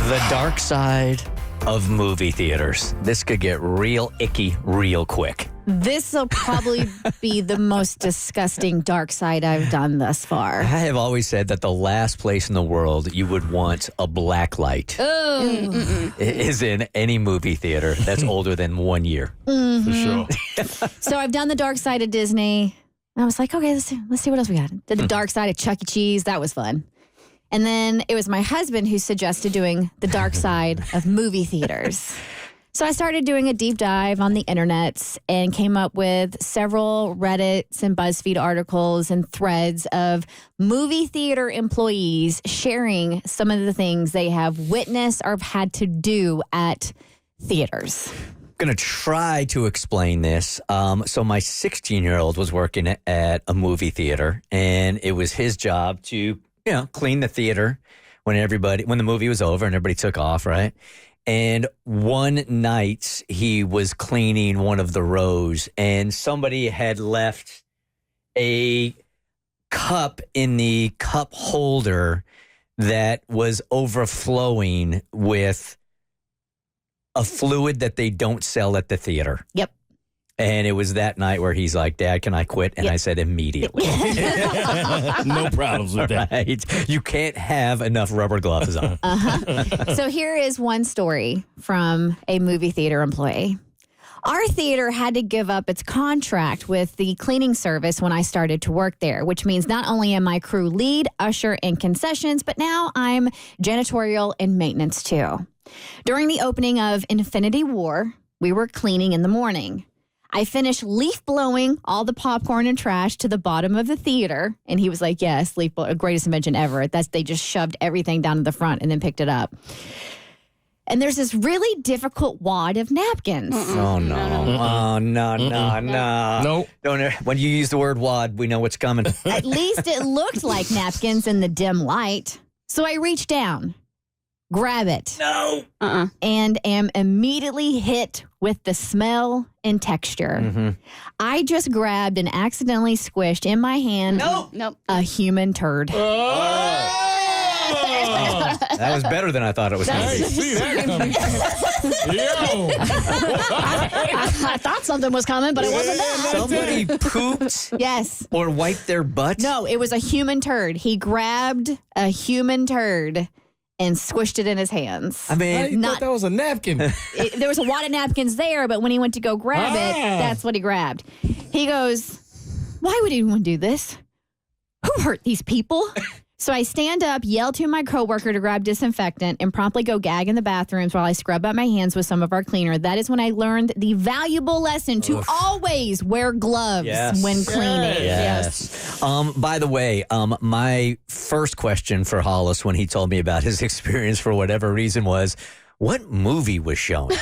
The dark side of movie theaters. This could get real icky real quick. This will probably be the most disgusting dark side I've done thus far. I have always said that the last place in the world you would want a black light is in any movie theater that's older than 1 year. For sure. So I've done the dark side of Disney. And I was like, okay, let's see what else we got. Did the dark side of Chuck E. Cheese. That was fun. And then it was my husband who suggested doing the dark side of movie theaters. So I started doing a deep dive on the internets and came up with several Reddits and BuzzFeed articles and threads of movie theater employees sharing some of the things they have witnessed or have had to do at theaters. Going to try to explain this. So my 16-year-old was working at a movie theater, and it was his job to, clean the theater when the movie was over and everybody took off, right? And one night he was cleaning one of the rows, and somebody had left a cup in the cup holder that was overflowing with a fluid that they don't sell at the theater. Yep. And it was that night where he's like, Dad, can I quit? And I said immediately. No problems with that. Right? You can't have enough rubber gloves on. So here is one story from a movie theater employee. Our theater had to give up its contract with the cleaning service when I started to work there, which means not only am I crew lead, usher, and concessions, but now I'm janitorial and maintenance too. During the opening of Infinity War, we were cleaning in the morning. I finished leaf blowing all the popcorn and trash to the bottom of the theater. And he was like, yes, leaf blow, greatest invention ever. They just shoved everything down to the front and then picked it up. And there's this really difficult wad of napkins. Oh, no. Oh, no. Nope. Don't. When you use the word wad, we know what's coming. At least it looked like napkins in the dim light. So I reached down, grab it. No. And am immediately hit with the smell and texture. Mm-hmm. I just grabbed and accidentally squished in my hand a human turd. That was better than I thought it was going to I be. see that coming. Yo. I thought something was coming, but it wasn't that. Somebody pooped Yes. or wiped their butt? No, it was a human turd. He grabbed a human turd and squished it in his hands. I mean, You thought that was a napkin. There was a wad of napkins there, but when he went to go grab it, that's what he grabbed. He goes, why would anyone do this? Who hurt these people? So I stand up, yell to my coworker to grab disinfectant, and promptly go gag in the bathrooms while I scrub up my hands with some of our cleaner. That is when I learned the valuable lesson to always wear gloves when cleaning. Yes. By the way, my first question for Hollis when he told me about his experience for whatever reason was, what movie was shown?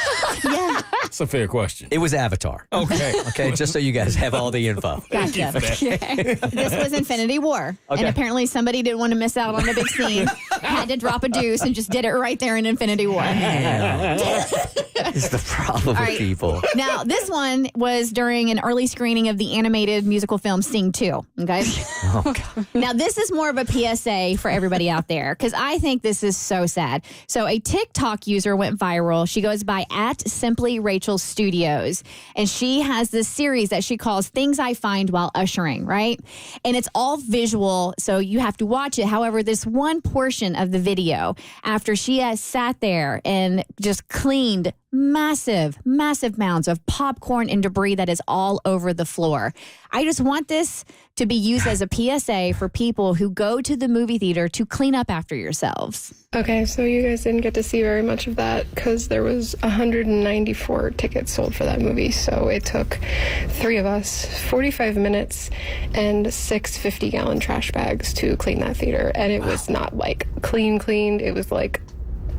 Yeah. That's a fair question. It was Avatar. Okay, just so you guys have all the info. Gotcha. This was Infinity War. Okay. And apparently somebody didn't want to miss out on the big scene. Had to drop a deuce and just did it right there in Infinity War. It's the problem with people. Now, this one was during an early screening of the animated musical film Sing 2. Okay? Oh, God. Now, this is more of a PSA for everybody out there because I think this is so sad. So, a TikTok user went viral. She goes by @SimplyRachelStudios, and she has this series that she calls Things I Find While Ushering, right? And it's all visual, so you have to watch it. However, this one portion of the video, after she has sat there and just cleaned massive mounds of popcorn and debris that is all over the floor. I just want this to be used as a PSA for people who go to the movie theater to clean up after yourselves. Okay, so you guys didn't get to see very much of that because there was 194 tickets sold for that movie. So it took 3 of us 45 minutes and 6 50-gallon trash bags to clean that theater. And it was not like cleaned. It was like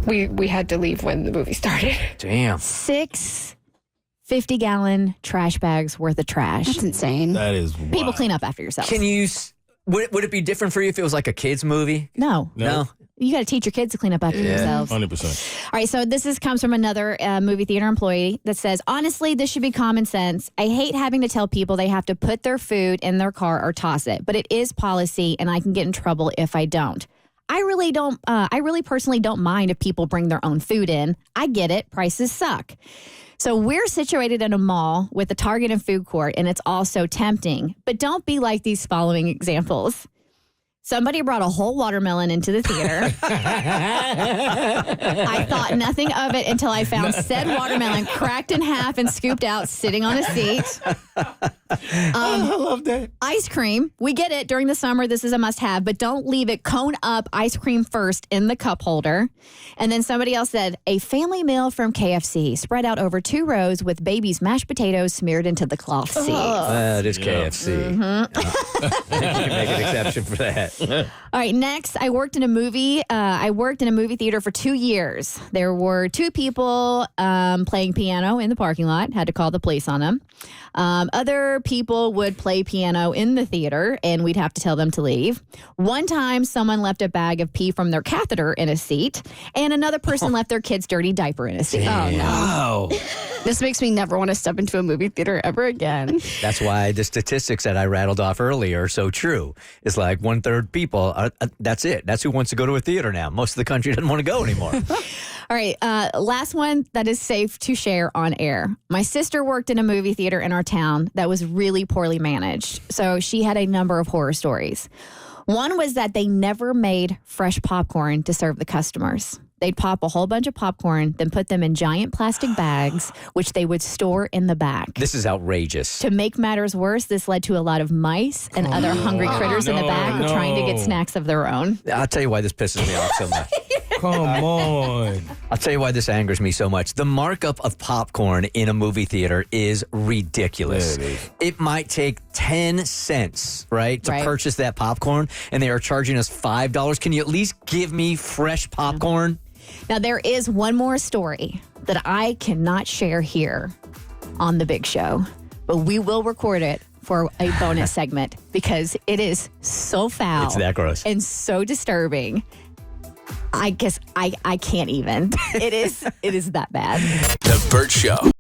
we had to leave when the movie started. Damn. 6 50-gallon trash bags worth of trash. That's insane. That is wild. People clean up after yourselves. Can you... Would it be different for you if it was like a kid's movie? No. No? You got to teach your kids to clean up after themselves. 100%. All right, so this comes from another movie theater employee that says, honestly, this should be common sense. I hate having to tell people they have to put their food in their car or toss it, but it is policy, and I can get in trouble if I don't. I really personally don't mind if people bring their own food in. I get it. Prices suck. So we're situated in a mall with a Target and food court, and it's all so tempting. But don't be like these following examples. Somebody brought a whole watermelon into the theater. I thought nothing of it until I found said watermelon cracked in half and scooped out sitting on a seat. I love that. Ice cream. We get it. During the summer, this is a must-have, but don't leave it cone up ice cream first in the cup holder. And then somebody else said, a family meal from KFC spread out over 2 rows with baby's mashed potatoes smeared into the cloth seats. It is KFC. You can make an exception for that. All right, next, I worked in a movie theater for 2 years. There were 2 people playing piano in the parking lot. Had to call the police on them. Other people would play piano in the theater, and we'd have to tell them to leave. One time, someone left a bag of pee from their catheter in a seat, and another person left their kid's dirty diaper in a seat. Damn. Oh, no. Wow. This makes me never want to step into a movie theater ever again. That's why the statistics that I rattled off earlier are so true. It's like 1/3 people, that's it. That's who wants to go to a theater now. Most of the country doesn't want to go anymore. All right, last one that is safe to share on air. My sister worked in a movie theater in our town that was really poorly managed. So she had a number of horror stories. One was that they never made fresh popcorn to serve the customers. They'd pop a whole bunch of popcorn, then put them in giant plastic bags, which they would store in the back. This is outrageous. To make matters worse, this led to a lot of mice and other hungry critters in the back trying to get snacks of their own. I'll tell you why this pisses me off so much. Come on. I'll tell you why this angers me so much. The markup of popcorn in a movie theater is ridiculous. Yeah, it is. It might take 10 cents, right, to Right. purchase that popcorn, and they are charging us $5. Can you at least give me fresh popcorn? Now, there is one more story that I cannot share here on The Big Show, but we will record it for a bonus segment because it is so foul. It's that gross. And so disturbing. I guess I can't even. It is that bad. The Bert Show.